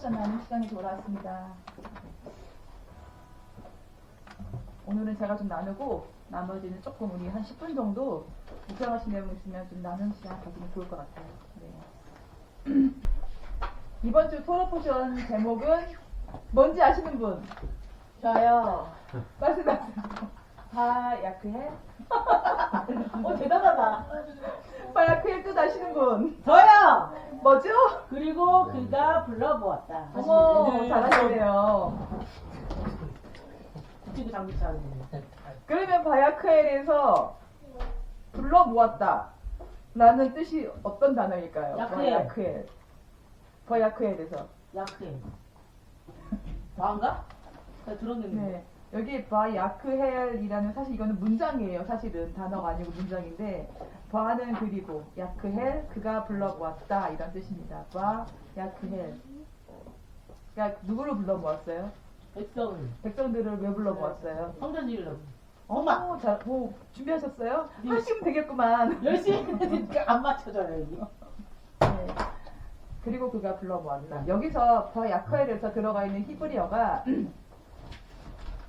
포션 나눈 시간이 돌아왔습니다. 오늘은 제가 좀 나누고 나머지는 조금 우리 한 10분 정도 묵상하신 내용 있으면 좀 나누는 시간 가지면 좋을 것 같아요. 네. 이번 주 토너 포션 제목은 뭔지 아시는 분? 저요. 말씀하세요. 바야크헬? 대단하다. 바야크헬 뜻 아시는 분? 저요. 뭐죠? 그리고 그가 불러보았다. 어머, 잘하시네요. 그리고 장비차네. 그러면 바야크헬에서 불러 모았다 라는 뜻이 어떤 단어일까요? 야크헬. 바야크헬에서. 약해. 마인가? 나 들었는데. 네. 여기 바야크헬이라는 사실 이거는 문장이에요. 사실은 단어가 아니고 문장인데 바는 그리고 야크헬 그가 불러 모았다 이런 뜻입니다. 바야크헬. 그러니까 누구를 불러 모았어요? 백성들을 왜 불러 모았어요? 성전 지으려고. 어머, 자, 뭐 준비하셨어요? 하시면 되겠구만. 열심히 했으니까 안 맞춰져요, 이게. 네. 그리고 그가 불러 모았다. 여기서 바야크헬에서 들어가 있는 히브리어가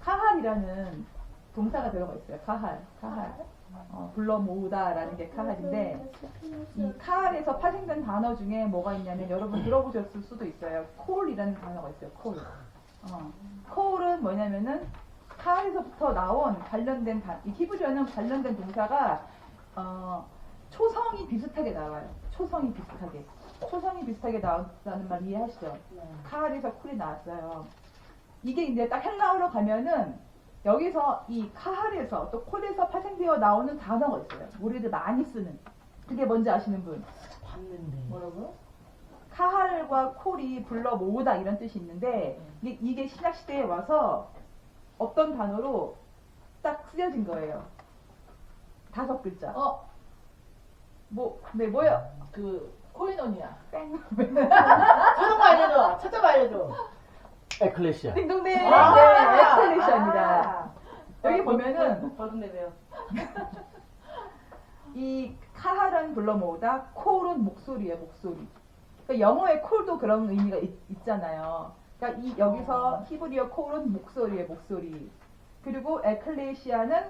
카할이라는 동사가 들어가 있어요. 카할. 불러 모으다라는 게 카할인데 이 카할에서 파생된 단어 중에 뭐가 있냐면 여러분 들어보셨을 수도 있어요. 콜이라는 단어가 있어요. 콜. 콜은 뭐냐면은 카할에서부터 나온 관련된 이 히브리어는 관련된 동사가 초성이 비슷하게 나와요. 초성이 비슷하게 나온다는 말 이해하시죠? 카할에서 콜이 나왔어요. 이게 이제 딱 헬라어로 가면은 여기서 이 카할에서 또 콜에서 파생되어 나오는 단어가 있어요. 우리들 많이 쓰는. 그게 뭔지 아시는 분? 봤는데. 뭐라고요? 카할과 콜이 불러 모으다 이런 뜻이 있는데 이게 신약 시대에 와서 어떤 단어로 딱 쓰여진 거예요. 5글자. 뭐요? 코인원이야. 땡. 찾아봐 알려줘. 에클레시아. 딩동댕. 네, 아. 에클레시아입니다. 여기 보면은 벌금 내세요. 이 카할은 불러 모으다, 콜은 목소리예요, 목소리. 그러니까 영어의 콜도 그런 의미가 있잖아요. 그러니까 여기서 히브리어 콜은 목소리예요, 목소리. 그리고 에클레시아는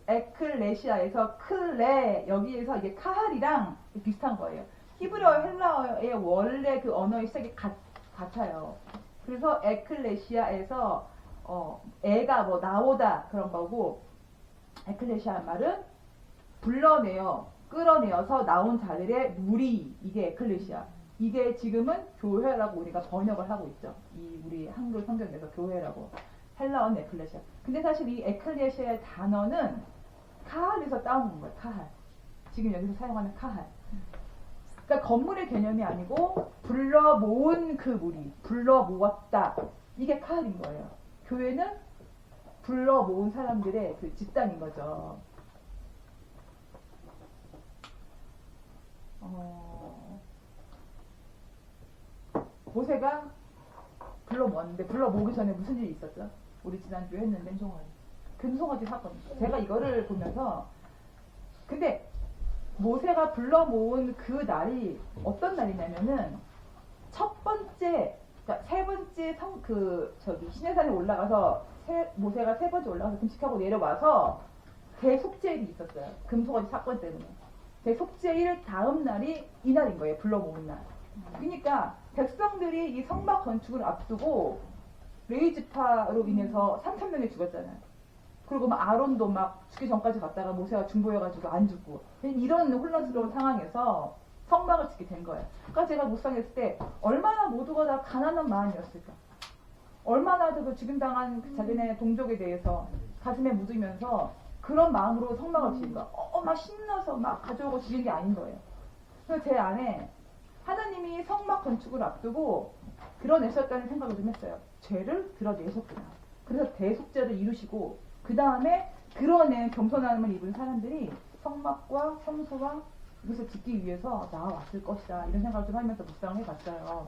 에클레시아에서 클레 여기에서 이게 카할이랑 비슷한 거예요. 히브리어 헬라어의 원래 그 언어의 시작이 같아요. 그래서 에클레시아에서 애가 뭐 나오다 그런 거고 에클레시아 말은 끌어내어서 나온 자들의 무리 이게 에클레시아. 이게 지금은 교회라고 우리가 번역을 하고 있죠. 이 우리 한글 성경에서 교회라고. 헬라어는 에클레시아. 근데 사실 이 에클레시아의 단어는 카할에서 따온 거예요. 카할. 지금 여기서 사용하는 카할. 그러니까 건물의 개념이 아니고 불러 모은 그 무리, 불러 모았다. 이게 카할인 거예요. 교회는 불러 모은 사람들의 그 집단인 거죠. 모세가 불러 모았는데 불러 모으기 전에 무슨 일이 있었죠? 우리 지난주에 했는데 금송아지 사건. 제가 이거를 보면서 근데 모세가 불러 모은 그 날이 어떤 날이냐면은 첫 번째, 그러니까 세 번째 시내산에 올라가서 모세가 세 번째 올라가서 금식하고 내려와서 대속죄일이 있었어요. 금송아지 사건 때문에. 대속죄일 다음 날이 이 날인 거예요. 불러 모은 날. 그러니까 백성들이 이 성막 건축을 앞두고 레위지파로 인해서 3,000명이 죽었잖아요. 그리고 막 아론도 막 죽기 전까지 갔다가 모세가 중보해가지고 안 죽고 이런 혼란스러운 상황에서 성막을 짓게 된 거예요. 그러니까 제가 묵상했을 때 얼마나 모두가 다 가난한 마음이었을까. 얼마나 그 죽임 당한 자기네 동족에 대해서 가슴에 묻으면서 그런 마음으로 성막을 지은가. 막 신나서 막 가져오고 지은 게 아닌 거예요. 그래서 제 안에 하나님이 성막 건축을 앞두고 드러내셨다는 생각을 좀 했어요. 죄를 드러내셨구나. 그래서 대속죄를 이루시고 그 다음에 드러낸 겸손함을 입은 사람들이 성막과 성소와 이것을 짓기 위해서 나와왔을 것이다. 이런 생각을 좀 하면서 묵상을 해봤어요.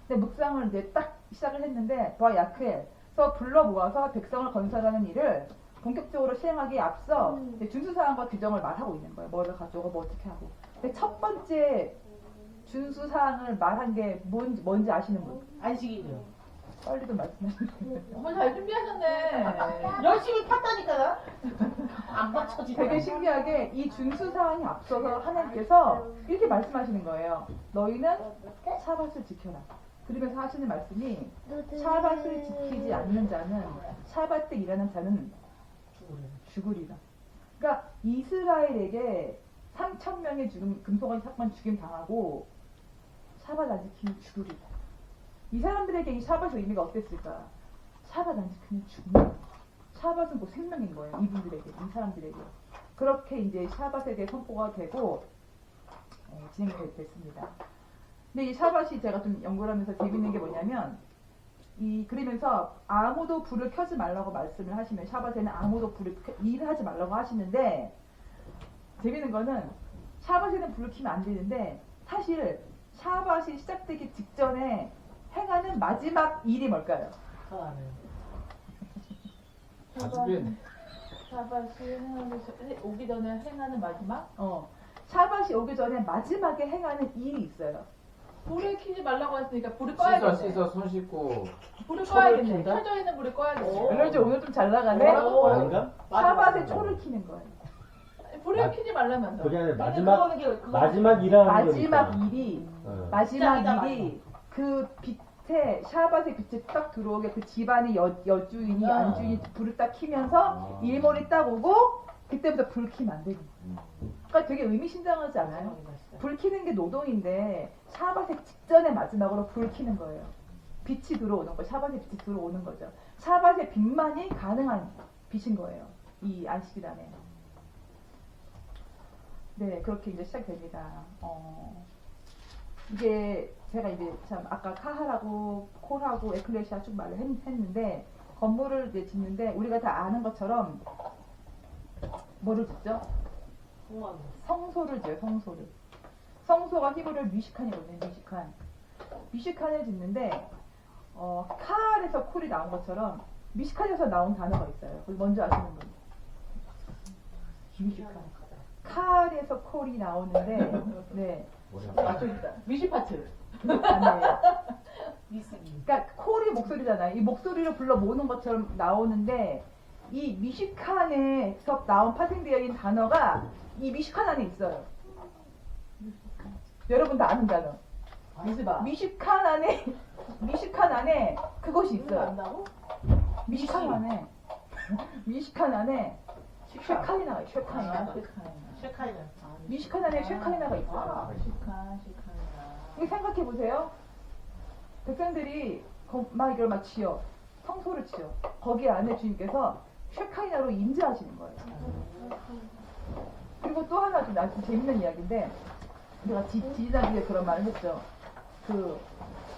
근데 묵상을 이제 딱 시작을 했는데 바야크엘에서 불러 모아서 백성을 건설하는 일을 본격적으로 시행하기에 앞서 준수사항과 규정을 말하고 있는 거예요. 뭐를 가져오고 뭐 어떻게 하고. 근데 첫 번째 준수 사항을 말한 게 뭔지 아시는 분? 안식일이요. 빨리 좀 말씀해주세요. 어머 잘 준비하셨네. 열심히 팠다니까 나. 안 맞춰지네. 되게 신기하게 이 준수 사항이 앞서서 하나님께서 이렇게 말씀하시는 거예요. 너희는 샤밧을 지켜라. 그러면서 하시는 말씀이 샤밧을 지키지 않는 자는 샤밧 때 일하는 자는 죽으리라. 그러니까 이스라엘에게 3,000명의 죽음, 금송아지 사건 죽임 당하고 샤밧 안 지키면 죽으리라. 이 사람들에게 이 샤밧의 의미가 어땠을까? 샤밧 안 지키면 죽는. 샤밧은 뭐 생명인 거예요. 이분들에게, 이 사람들에게. 그렇게 이제 샤밧에 대해 선포가 되고 진행이 됐습니다. 근데 이 샤밧이 제가 좀 연구를 하면서 재밌는 게 뭐냐면 그러면서 아무도 불을 켜지 말라고 말씀을 하시면 샤밧에는 아무도 일을 하지 말라고 하시는데 재밌는 거는 샤밧에는 불을 켜면 안 되는데 사실 샤밧이 시작되기 직전에 행하는 마지막 일이 뭘까요? 더 안 해요. 샤밧이 오기 전에 행하는 마지막? 샤밧이 오기 전에 마지막에 행하는 일이 있어요. 불을 켜지 말라고 했으니까 불을 꺼야겠네. 씻어 손 씻고 불을 초를 꺼야겠네. 킨다? 켜져 있는 불을 꺼야겠네. 그런지 오늘 좀 잘 나가네. 아닌가? 샤밧에 초를 켜는 거예요. 불을 켜지 말라면서. 그게 아니라 그거는 마지막 일하는 마지막 거니까. 일이 어. 마지막 시작이다, 일이 그 빛에 샤밧의 빛이 딱 들어오게 그 집안의 여주인이 안주인이 불을 딱 켜면서 일몰이 딱 오고 그때부터 불 켜면 안 되는 거예요. 그러니까 되게 의미심장하지 않아요? 불 켜는 게 노동인데 샤밧의 직전에 마지막으로 불 켜는 거예요. 빛이 들어오는 거예요. 샤밧의 빛이 들어오는 거죠. 샤밧의 빛만이 가능한 빛인 거예요. 이 안식일 안에. 네, 그렇게 이제 시작됩니다. 이게 제가 이제 참 아까 카하라고 콜하고 에클레시아 쭉 말을 했는데 건물을 이제 짓는데 우리가 다 아는 것처럼 뭐를 짓죠? 성소를 지어요. 성소를. 성소가 히브리어 미시칸이거든요. 미시칸을 짓는데 카알에서 콜이 나온 것처럼 미시칸에서 나온 단어가 있어요. 그걸 먼저 아시는 분. 미시칸. 카알에서 콜이 나오는데 네. 저기 있다. 미시파트. 아니에요. 미스기. 그러니까 콜이 목소리잖아요. 이 목소리를 불러 모으는 것처럼 나오는데 이 미시칸에서 나온 파생되어 있는 단어가 이 미시칸 안에 있어요. 여러분 다 아는 단어. 미스바. 미시칸 안에 그것이 있어요. 안다고? 미시칸 안에 쉐카이나가 있어요. 쉐카이나. 쉐카이나. 미시칸 안에 쉐카이나가 있어요. 시칸. 이거 생각해 보세요. 백성들이 막 이걸 막 지어 성소를 지어 거기 안에 주님께서 쉐카이나로 임재하시는 거예요. 그리고 또 하나 좀 아주 재밌는 이야기인데 내가 지지난주에 그런 말을 했죠. 그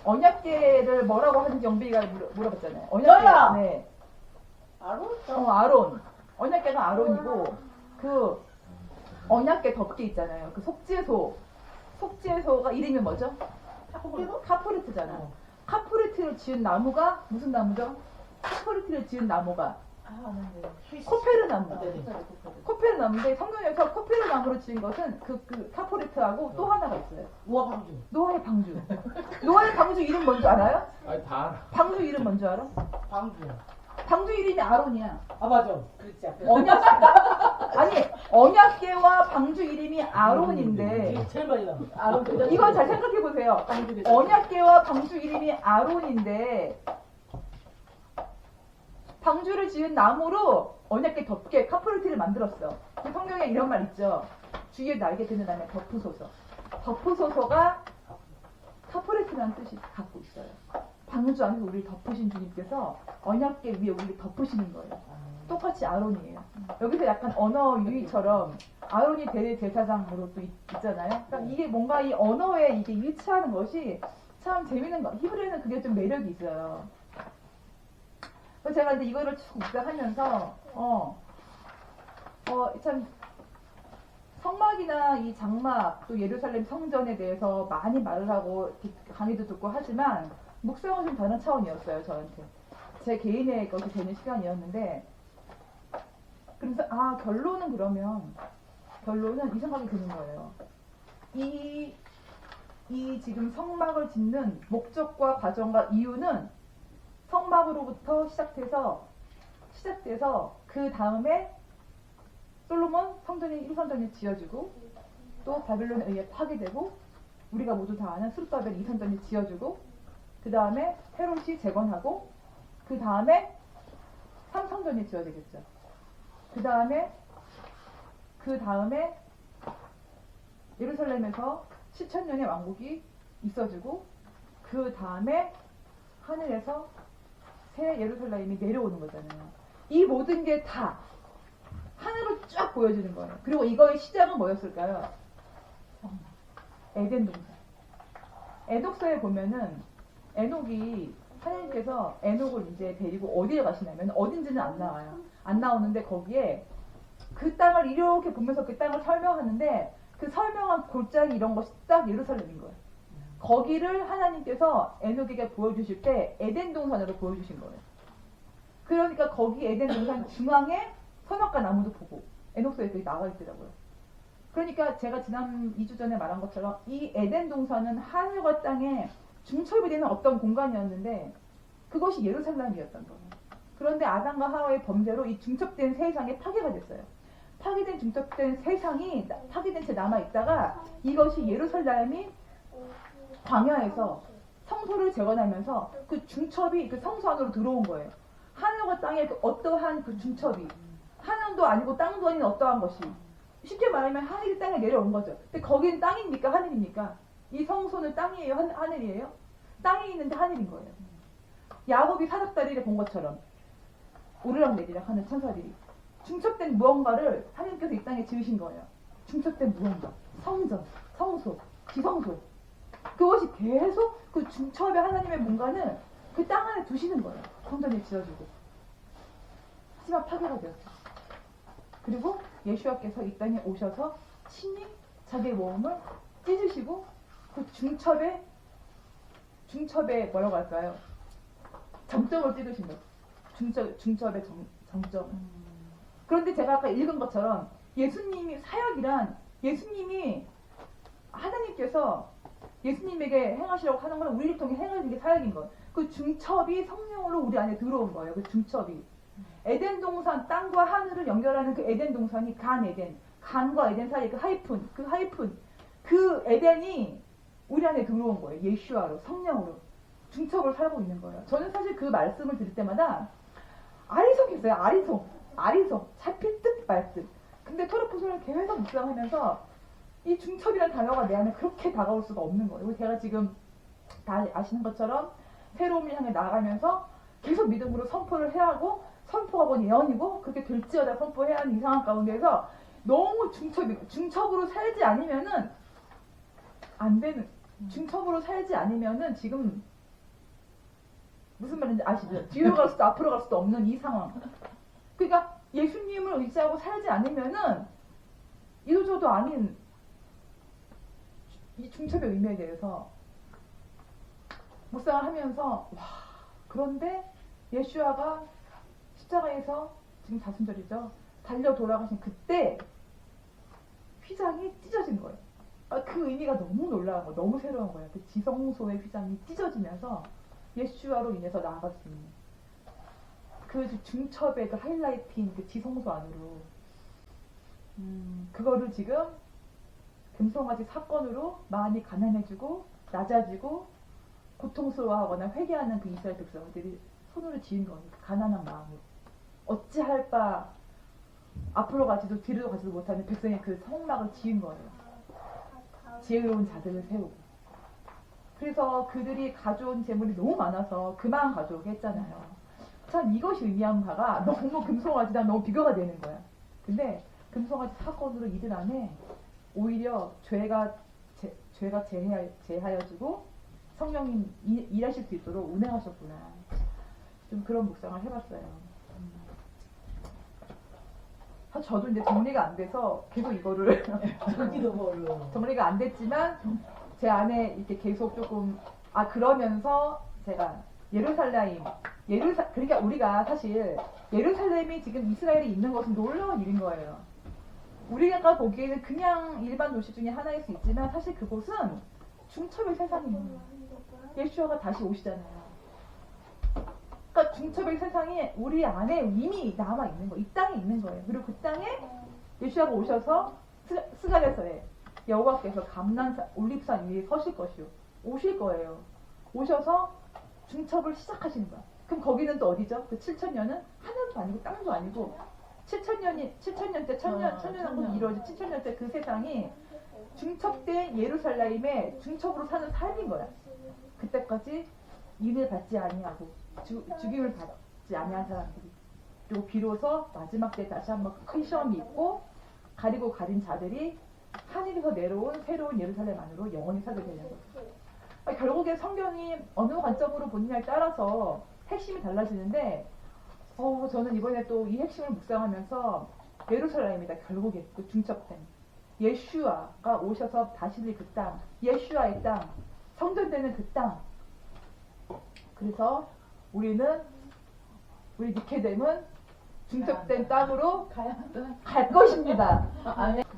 언약궤를 뭐라고 하는지 영빈이가 물어봤잖아요. 저요? 네. 아론? 아론. 언약궤가 아론이고 그 언약궤 덮개 있잖아요. 그 속죄소가 이름이 뭐죠? 카프리트잖아. 카프리트를 지은 나무가 무슨 나무죠? 카프리트를 지은 나무가 코페르 나무. 코페르 나무인데 성경에서 코페르 나무로 지은 것은 그 카프리트하고 또 하나가 있어요. 우아방주. 노아의 방주. 노아의 방주 이름 뭔지 알아요? 아니 다 알아. 방주 이름 뭔지 알아? 방주. 방주 이름이 아론이야. 아 맞아. 그렇지. 언약궤와 방주 이름이 아론인데 제일 많이 나와. 아론. 이건 잘 생각해 보세요. 언약궤와 방주 이름이 아론인데 방주를 지은 나무로 언약궤 덮개 카프리트를 만들었어. 그 성경에 이런 말 있죠. 주위에 날개 드는 다음에 덮으소서. 덮으소서가 카프리트라는 뜻이 갖고 있어요. 방주 안에서 우리를 덮으신 주님께서 언약궤 위에 우리를 덮으시는 거예요. 똑같이 아론이에요. 여기서 약간 언어 유희처럼 아론이 대제사장으로 또 있잖아요. 그러니까 이게 뭔가 이 언어에 이게 일치하는 것이 참 재밌는 거. 히브리어는 그게 좀 매력이 있어요. 그래서 제가 이제 이거를 쭉 묵상하면서 참 성막이나 이 장막 또 예루살렘 성전에 대해서 많이 말을 하고 강의도 듣고 하지만 묵상은 좀 다른 차원이었어요. 저한테 제 개인의 것이 되는 시간이었는데 그래서 결론은 이 생각이 드는 거예요. 이 이 지금 성막을 짓는 목적과 과정과 이유는 성막으로부터 시작돼서 그 다음에 솔로몬 성전이 1선전이 지어지고 또 바빌론에 의해 파괴되고 우리가 모두 다 아는 스룹바벨 2선전이 지어지고 그 다음에 헤롯이 재건하고 그 다음에 3성전이 지어지겠죠. 그 다음에 예루살렘에서 7,000년의 왕국이 있어지고 그 다음에 하늘에서 새 예루살렘이 내려오는 거잖아요. 이 모든 게 다 하늘로 쫙 보여지는 거예요. 그리고 이거의 시작은 뭐였을까요? 에덴 동산. 에녹서에 보면은 에녹이 하나님께서 에녹을 이제 데리고 어디에 가시냐면 어딘지는 안 나와요. 안 나오는데 거기에 그 땅을 이렇게 보면서 그 땅을 설명하는데 그 설명한 골짜기 이런 것이 딱 예루살렘인 거예요. 거기를 하나님께서 에녹에게 보여주실 때 에덴 동산으로 보여주신 거예요. 그러니까 거기 에덴 동산 중앙에 선악과 나무도 보고 에녹서에 그게 나와 있더라고요. 그러니까 제가 지난 2주 전에 말한 것처럼 이 에덴 동산은 하늘과 땅에 중첩이 되는 어떤 공간이었는데 그것이 예루살렘이었던 거예요. 그런데 아담과 하와의 범죄로 이 중첩된 세상이 파괴가 됐어요. 파괴된 중첩된 세상이 파괴된 채 남아있다가 이것이 예루살렘이 광야에서 성소를 재건하면서 그 중첩이 그 성소 안으로 들어온 거예요. 하늘과 땅의 그 어떠한 그 중첩이 하늘도 아니고 땅도 아닌 어떠한 것이 쉽게 말하면 하늘이 땅에 내려온 거죠. 근데 거기는 땅입니까? 하늘입니까? 이 성소는 땅이에요? 하늘이에요? 땅에 있는데 하늘인 거예요. 야곱이 사닥다리를 본 것처럼 오르락내리락 하는 천사들이 중첩된 무언가를 하나님께서 이 땅에 지으신 거예요. 중첩된 무언가, 성전, 성소, 지성소. 그것이 계속 그 중첩의 하나님의 뭔가는 그 땅 안에 두시는 거예요. 성전이 지어지고. 하지만 파괴가 되었죠. 그리고 예수와께서 이 땅에 오셔서 친히 자기의 몸을 찢으시고 그 중첩에 뭐라고 할까요? 정점을 찢으신 거예요. 중첩의 정점. 그런데 제가 아까 읽은 것처럼 예수님이 사역이란 예수님이 하나님께서 예수님에게 행하시려고 하는 건 우리를 통해 행하는 게 사역인 거예요. 그 중첩이 성령으로 우리 안에 들어온 거예요. 그 중첩이. 에덴 동산, 땅과 하늘을 연결하는 그 에덴 동산이 간 에덴, 간과 에덴 사이 그 하이픈, 그 에덴이 우리 안에 들어온 거예요. 예슈아로, 성령으로. 중첩을 살고 있는 거예요. 저는 사실 그 말씀을 들을 때마다 아리송했어요. 아리송. 잡힐 듯 말 듯. 근데 토르푸스를 계속 묵상하면서 이 중첩이라는 단어가 내 안에 그렇게 다가올 수가 없는 거예요. 제가 지금 다 아시는 것처럼 새로움을 향해 나아가면서 계속 믿음으로 선포를 해야 하고 선포가 본 예언이고 그렇게 될지어다 선포해야 하는 이 상황 가운데에서 너무 중첩으로 살지 않으면은 안 되는, 중첩으로 살지 않으면은 지금 무슨 말인지 아시죠? 뒤로 갈 수도 앞으로 갈 수도 없는 이 상황. 그러니까 예수님을 의지하고 살지 않으면은 이도저도 아닌 이 중첩의 의미에 대해서 묵상을 하면서 와, 그런데 예수아가 십자가에서 지금 사순절이죠. 달려 돌아가신 그때 휘장이 찢어진 거예요. 그 의미가 너무 놀라운 거예요. 너무 새로운 거예요. 그 지성소의 휘장이 찢어지면서 예수아로 인해서 나아갈 수 있는 그 중첩의 그 하이라이트인 그 지성소 안으로 그거를 지금 금송아지 사건으로 마음이 가난해지고 낮아지고 고통스러워하거나 회개하는 그 이스라엘 백성들이 손으로 지은 거예요. 그 가난한 마음으로. 어찌할 바 앞으로 가지도 뒤로 가지도 못하는 백성의 그 성막을 지은 거예요. 지혜로운 자들을 세우고. 그래서 그들이 가져온 재물이 너무 많아서 그만 가져오게 했잖아요. 참 이것이 의미한 바가 너무 금송아지랑 너무 비교가 되는 거야. 근데 금송아지 사건으로 이들 안에 오히려 죄가 제하여지고 성령님 일하실 수 있도록 운행하셨구나. 좀 그런 묵상을 해봤어요. 사실 저도 이제 정리가 안 돼서 계속 이거를 정리가 안 됐지만 제 안에 이렇게 계속 조금 그러면서 제가 그러니까 우리가 사실 예루살렘이 지금 이스라엘에 있는 것은 놀라운 일인 거예요. 우리가 보기에는 그냥 일반 도시 중에 하나일 수 있지만 사실 그곳은 중첩의 세상이 예수아가 다시 오시잖아요. 그러니까 중첩의 세상이 우리 안에 이미 남아 있는 거, 이 땅에 있는 거예요. 그리고 그 땅에 예수아가 오셔서 스가랴서에 여호와께서 감난산 올립산 위에 서실 것이요, 오실 거예요. 오셔서 중첩을 시작하시는 거야. 그럼 거기는 또 어디죠? 그 7천년은 하늘도 아니고 땅도 아니고 7천년째 천년왕국이 이루어진 7천년째 그 세상이 중첩된 예루살렘의 중첩으로 사는 삶인 거야. 그때까지 인을 받지 아니하고 죽임을 받지 아니한 사람들이, 그리고 비로소 마지막 때 다시 한번 큰 시험이 있고 가리고 가린 자들이 하늘에서 내려온 새로운 예루살렘 안으로 영원히 살게 되는 거죠. 결국에 성경이 어느 관점으로 보느냐에 따라서 핵심이 달라지는데, 저는 이번에 또 이 핵심을 묵상하면서 예루살렘이다. 결국에 그 중첩된 예슈아가 오셔서 다시릴 그 땅, 예슈아의 땅, 성전되는 그 땅. 그래서 우리 니케뎀은 중첩된 땅으로 갈 것입니다.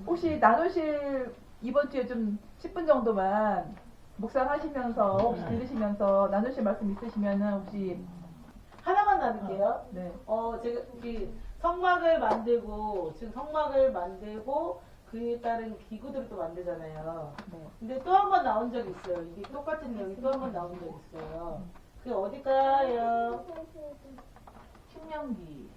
혹시 나누실 이번 주에 좀 10분 정도만 묵상하시면서 혹시 들으시면서 나누실 말씀 있으시면은 혹시 하나만 나눌게요. 네. 제가 성막을 만들고, 지금 성막을 만들고 그에 따른 기구들을 또 만들잖아요. 네. 근데 또 한 번 나온 적이 있어요. 이게 똑같은 내용이 또 한 번 나온 적이 있어요. 그게 어딜까요? 신명기.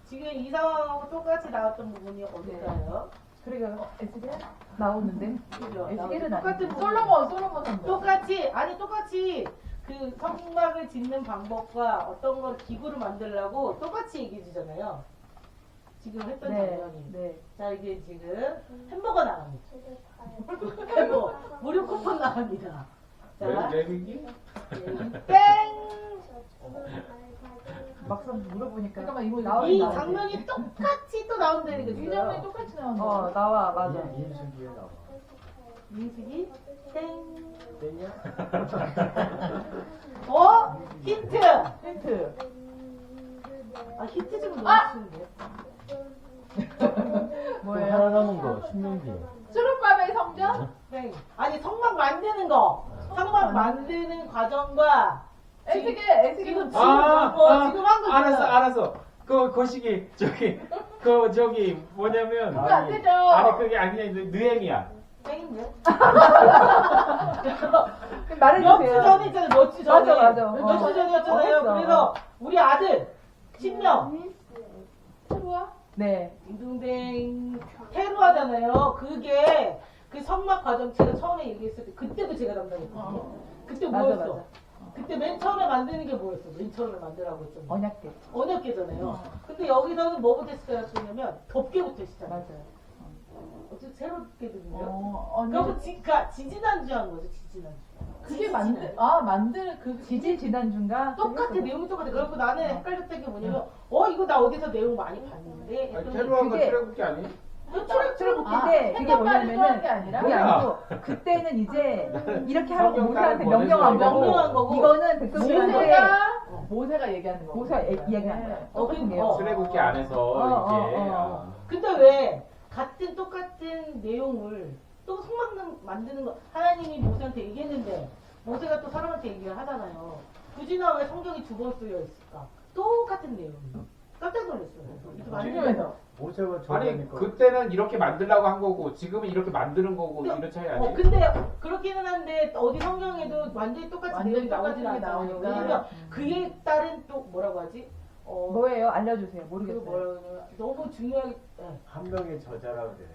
지금 이 상황하고 똑같이 나왔던 부분이 어딜까요? 그리고 에스겔 나오는데 그죠? 에스겔은 똑같은 아니고. 솔로몬 선배. 똑같이 그 성막을 짓는 방법과 어떤 걸 기구를 만들려고 똑같이 얘기해 주잖아요. 지금 했던 장면이. 네. 자, 이게 지금 햄버거 나갑니다. 햄버거 무료 쿠폰 나갑니다. 자, 레빙기? 땡! 막상 물어보니까 잠깐만, 이거 이 나오네. 장면이 똑같이 또 나온다는 이 장면이 거죠. 똑같이 나온다. 나와 맞아. 인수기에 나와. 민숙이 땡! 땡이야? 힌트! 힌트. 힌트 좀 넣어주는데. 뭐예요? 하나 남은 거, 신명기. 수르바벨 성전? 땡. 아니, 성막 만드는 거. 성막 만드는 과정과 에스겔. 지금 지금 아, 한 거, 지금 한 거. 알았어. 그 거시기 저기 뭐냐면 그거 안 되죠. 아니 그게 아니라 느헤미야. 땡인데? 말해주세요. 몇 주 전에 있잖아요. 몇 주 전에. 맞아. 몇 주 전이었잖아요. 했어. 그래서 우리 아들 신명 테루아? 네. 딩동댕 테루하잖아요. 그게 그 성막 과정 제가 처음에 얘기했을 때 그때도 제가 담당했거든요. 그때 맞아, 뭐였어? 맞아. 그때 맨 처음에 만드는 게 뭐였어? 맨 처음에 만들라고 했잖아요. 언약계. 언약계잖아요. 근데 여기서는 뭐부터 시작했냐면 덮개부터 시작해. 맞아요. 어쨌든 새롭게 들리죠? 언니. 그럼 지지난주 한 거죠, 지지난주. 그게 만들 그 지지 지난주인가? 똑같아, 내용이 똑같아. 그래서 나는 헷갈렸던 게 뭐냐면, 이거 나 어디서 내용 많이 봤는데? 아니 했더니 테루아가 그게- 출애굽기 아니? 출애굽기인데 그게 뭐냐면은 게 아니라 그게 뭐야? 아니고 그때는 이제 이렇게 하라고 성경 모세한테 따로 명령한 보내줘야 거고, 명령한 거고. 이거는 백성들한테 모세가 얘기하는 거. 모세가 이야기하는 거예요. 똑같은 그- 내용. 출애굽기 안에서 이게 근데 왜 똑같은 내용을 또 성막 만드는 거 하나님이 모세한테 얘기했는데 모세가 또 사람한테 얘기를 하잖아요. 굳이나 왜 성경이 두 번 쓰여 있을까? 똑같은 내용. 깜짝 놀랐어요. 이렇게 많이 중요해서. 모세가 아니 저거니까. 그때는 이렇게 만들라고 한 거고 지금은 이렇게 만드는 거고 근데- 이런 차이 아니에요? 근데 그렇기는 한데 어디 성경에도 완전히 똑같은 완전히 내용이 나오진 똑같은 게 않아요. 나오니까. 왜냐면 그에 따른 또 뭐라고 하지? 뭐예요? 알려주세요. 그 모르겠어요. 뭐라고 하냐 너무 중요하게 한 명의 저자라 그래.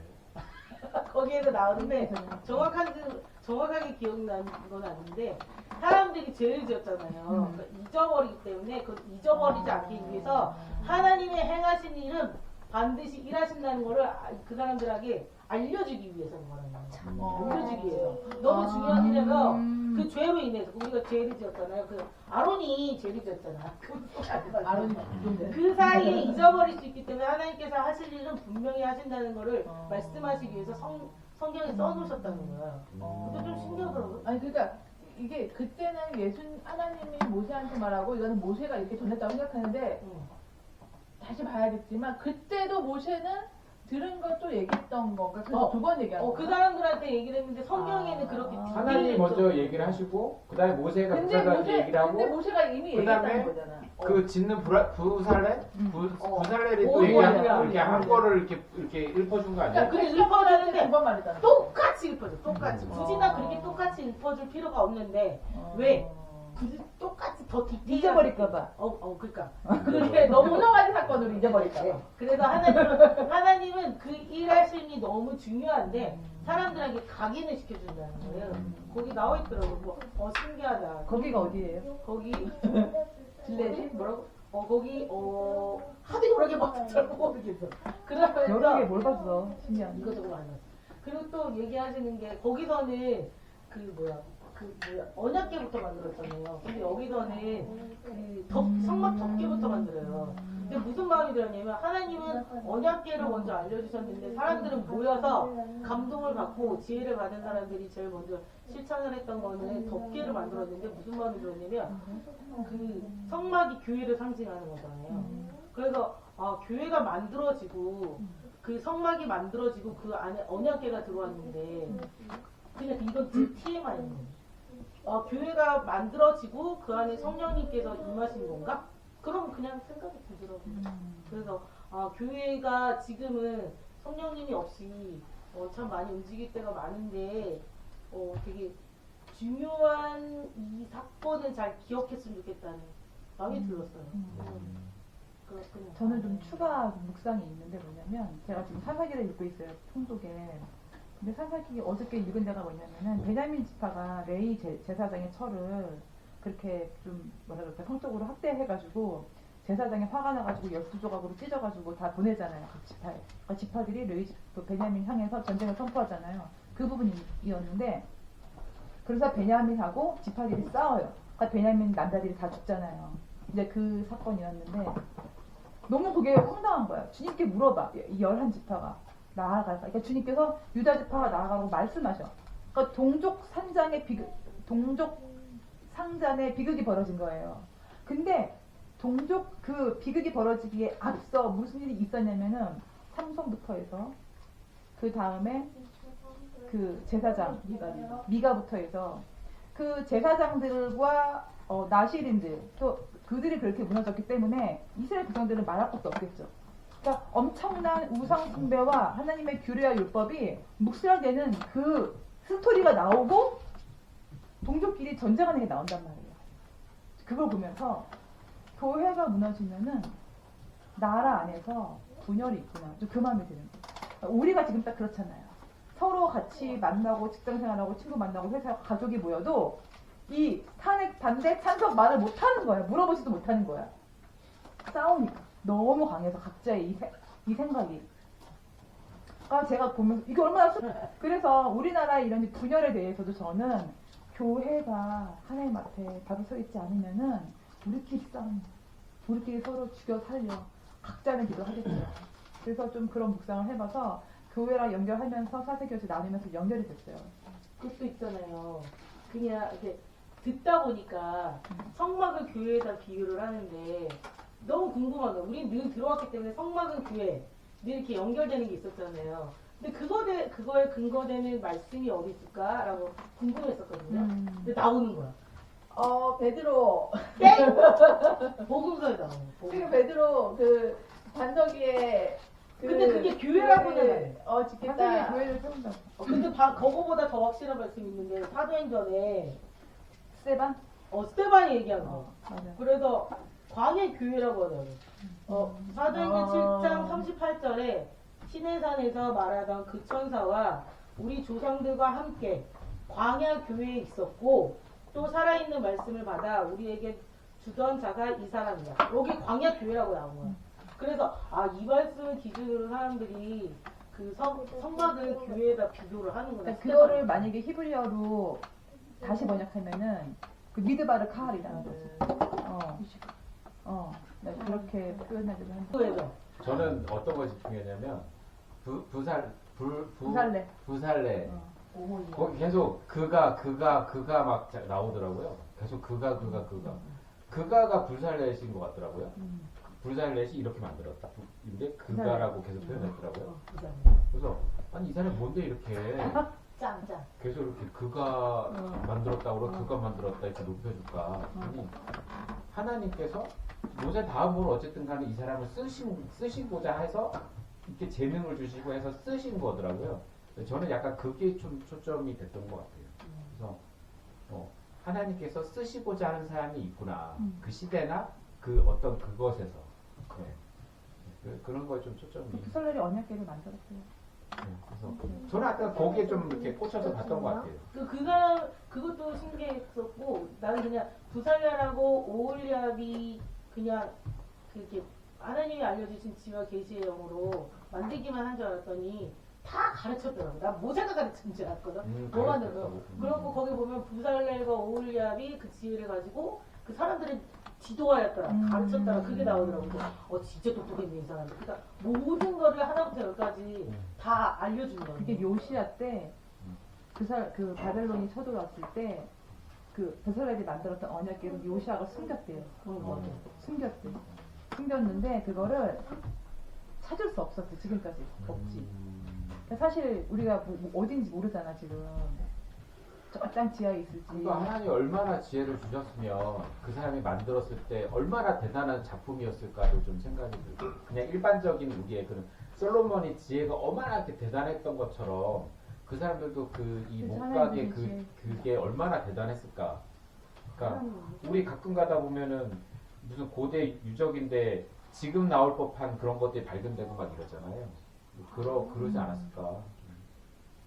거기에서 나오는데 정확하게 기억나는 건 아닌데 사람들이 죄를 지었잖아요. 그러니까 잊어버리기 때문에 그 잊어버리지 않기 위해서 하나님의 행하신 일은 반드시 일하신다는 거를 그 사람들에게 알려주기 위해서인 거라는 거예요. 알려주기 위해서. 너무 중요한 일이라면 그 죄로 인해서 우리가 죄를 지었잖아요. 그 아론이 죄를 지었잖아. 아론이 그 사이에 잊어버릴 수 있기 때문에 하나님께서 하실 일은 분명히 하신다는 거를 말씀하시기 위해서 성경에 써놓으셨다는 거예요. 근데 좀 신기하더라고요. 아니 그러니까 이게 그때는 하나님이 모세한테 말하고 이거는 모세가 이렇게 전했다고 생각하는데 다시 봐야겠지만 그때도 모세는 들은 거 또 얘기했던 건가? 그래서 두 번 얘기하는 그 거야? 사람들한테 얘기를 했는데 성경에는 아. 그렇게 하나님 먼저 얘기를 하시고 그다음에 모세가 부살레 얘기를 하고 근데 모세가 이미 그다음에 얘기했다는 거잖아. 그 짓는 부살레 부살레를 또 오, 얘기하고 맞아요. 이렇게 한 거를 이렇게 읊어준 거 아니야? 그래, 읽어주는데 두번 말했잖아. 똑같이 읊어줘. 똑같이. 굳이 나 그렇게 똑같이 읊어줄 필요가 없는데 왜? 굳이 똑같이 더 디테일. 잊어버릴까봐. 그러니까. 그렇게 너무 여러 가지 사건으로 잊어버릴까. 그래서 하나님은 그 일하심이 너무 중요한데 사람들에게 각인을 시켜준다는 거예요. 거기 나와 있더라고. 신기하다. 거기가 어디예요? 거기 빌레지? 뭐라고? 거기 하도 여러 개막 잘 모르겠어. 그러면서 여러 개 뭘 봤어? 신기한. 이거저거 안 했어. 그리고 또 얘기하시는 게 거기서는 언약계부터 만들었잖아요. 근데 여기서는 성막 덮개부터 만들어요. 근데 무슨 마음이 들었냐면 하나님은 언약계를 먼저 알려주셨는데 사람들은 모여서 감동을 받고 지혜를 받은 사람들이 제일 먼저 실천을 했던 거는 덮개를 만들었는데 무슨 마음이 들었냐면 그 성막이 교회를 상징하는 거잖아요. 그래서 교회가 만들어지고 그 성막이 만들어지고 그 안에 언약계가 들어왔는데 그냥 이건 제 TMI예요. 교회가 만들어지고 그 안에 성령님께서 임하신 건가? 그럼 그냥 생각이 들더라고요. 그래서 교회가 지금은 성령님이 없이 참 많이 움직일 때가 많은데 되게 중요한 이 사건을 잘 기억했으면 좋겠다는 마음이 들었어요. 그렇군요. 저는 좀 추가 묵상이 있는데 뭐냐면 제가 지금 사사기를 읽고 있어요. 통독에. 근데 사사기 어저께 읽은 데가 뭐냐면은 베냐민 지파가 레이 제사장의 철을 그렇게 좀 뭐라 그럴까 성적으로 학대해가지고 제사장이 화가 나가지고 12조각으로 찢어가지고 다 보내잖아요. 각 지파에. 그러니까 지파들이 레이 그 베냐민 향해서 전쟁을 선포하잖아요. 그 부분이었는데 그래서 베냐민하고 지파들이 싸워요. 그러니까 베냐민 남자들이 다 죽잖아요. 이제 그 사건이었는데 너무 그게 황당한 거야. 주님께 물어봐. 이 11지파가 나아갈까? 그러니까 주님께서 유다 지파가 나아가라고 말씀하셔. 그러니까 동족 상잔에 비극이 벌어진 거예요. 근데 동족 그 비극이 벌어지기에 앞서 무슨 일이 있었냐면은 삼손부터 해서 그 다음에 그 제사장 미가부터 해서 그 제사장들과 나실인들 또 그들이 그렇게 무너졌기 때문에 이스라엘 백성들은 말할 것도 없겠죠. 그러니까 엄청난 우상 숭배와 하나님의 규례와 율법이 묵살되는 그 스토리가 나오고 동족끼리 전쟁하는 게 나온단 말이에요. 그걸 보면서 교회가 무너지면은 나라 안에서 분열이 있구나. 좀 그 마음이 드는 거예요. 우리가 지금 딱 그렇잖아요. 서로 같이 만나고 직장생활하고 친구 만나고 회사 가족이 모여도 이 탄핵 반대 찬성 말을 못하는 거야. 물어보지도 못하는 거야. 싸우니까 너무 강해서 각자의 이 생각이. 그러니까 제가 보면서 이게 얼마나 그래서 우리나라의 이런 분열에 대해서도 저는 교회가 하나님 앞에 바로 서 있지 않으면은 우리끼리 싸우는 거야. 우리끼리 서로 죽여 살려 각자는 기도하겠죠. 그래서 좀 그런 묵상을 해봐서 교회랑 연결하면서 사세교에서 나누면서 연결이 됐어요. 그것도 있잖아요. 그냥 이렇게 듣다 보니까 성막을 교회에다 비유를 하는데 너무 궁금한 거야. 우린 늘 들어왔기 때문에 성막은 교회 늘 이렇게 연결되는 게 있었잖아요. 근데 그거에 근거되는 말씀이 어디 있을까라고 궁금했었거든요. 근데 나오는 거야. 베드로. 땡! 복음서에 나오는 거야. 지금 베드로 그 반석이에 근데 그게 교회라고는 사세계 짓겠다. 교회를 세운다고. 근데 그거보다 더 확실한 말씀이 있는데 사도행전에 스테반? 스테반이 얘기한 거. 맞아. 그래서 광해 교회라고 하더라고요. 사도행전 7장 38절에 시내산에서 말하던 그 천사와 우리 조상들과 함께 광야 교회에 있었고 또 살아있는 말씀을 받아 우리에게 주던 자가 이 사람이야. 여기 광야 교회라고 나온 거야. 그래서 이 말씀을 기준으로 사람들이 그 성막을 교회에다 비교를 하는구나. 그러니까 그거를 만약에 히브리어로 다시 번역하면은 그 미드바르 카할이라는 거지. 네, 그렇게 표현하기도 한다. 그래서 저는 어떤 것이 중요하냐면 부살레. 부살레 거기 계속 그가 막 나오더라고요. 계속 그가가 불살레신 것 같더라고요. 불살렛이 이렇게 만들었다. 근데 그가라고 계속 표현했더라고요. 부산. 그래서 아니 이 사람이 뭔데 이렇게 짱. 계속 이렇게 그가 만들었다 그러고 그가 만들었다 이렇게 높여줄까? 아니 하나님께서 모세 다음으로 어쨌든 간에 이 사람을 쓰시고자 해서 이렇게 재능을 주시고 해서 쓰신 거더라고요. 저는 약간 그게 좀 초점이 됐던 것 같아요. 그래서 하나님께서 쓰시고자 하는 사람이 있구나. 그 시대나 그 어떤 그것에서 그런 거에 좀 초점이. 부살렐이 언약궤를 만들었어요. 그래서 저는 아까 거기에 좀 이렇게 꽂혀서 봤던 것 같아요. 그것도 신기했었고 나는 그냥 부살랴라고 오홀리압이 그냥 그렇게 하나님이 알려주신 지와 계시의 영으로 만들기만 한 줄 알았더니 다 가르쳤더라고. 난 모세가 가르친 줄 알았거든. 뭐 만든 거. 그리고 거기 보면 부살렐과 오홀리압이 그 지혜를 가지고 그 사람들을 지도하였더라. 가르쳤더라. 그게 나오더라고. 진짜 똑똑했네 이 사람들. 그러니까 모든 거를 하나부터 열까지 다 알려준 거야. 그게 요시야 때 그 바벨론이 쳐들어왔을 때 그 부살렐이 만들었던 언약궤를 요시아가 숨겼대요. 숨겼대. 숨겼는데 그거를 찾을 수 없었대. 지금까지 없지. 사실 우리가 뭐 어딘지 모르잖아 지금. 저 땅 지하에 있을지. 그러니까 하나님이 얼마나 지혜를 주셨으면 그 사람이 만들었을 때 얼마나 대단한 작품이었을까도 좀 생각이 들고 그냥 일반적인 우리의 그런 솔로몬이 지혜가 얼마나 대단했던 것처럼 그 사람들도 이 목각의 그게 얼마나 대단했을까. 그러니까 우리 가끔 가다 보면은 무슨 고대 유적인데 지금 나올 법한 그런 것들이 발견되고 막 이러잖아요. 그러지 않았을까.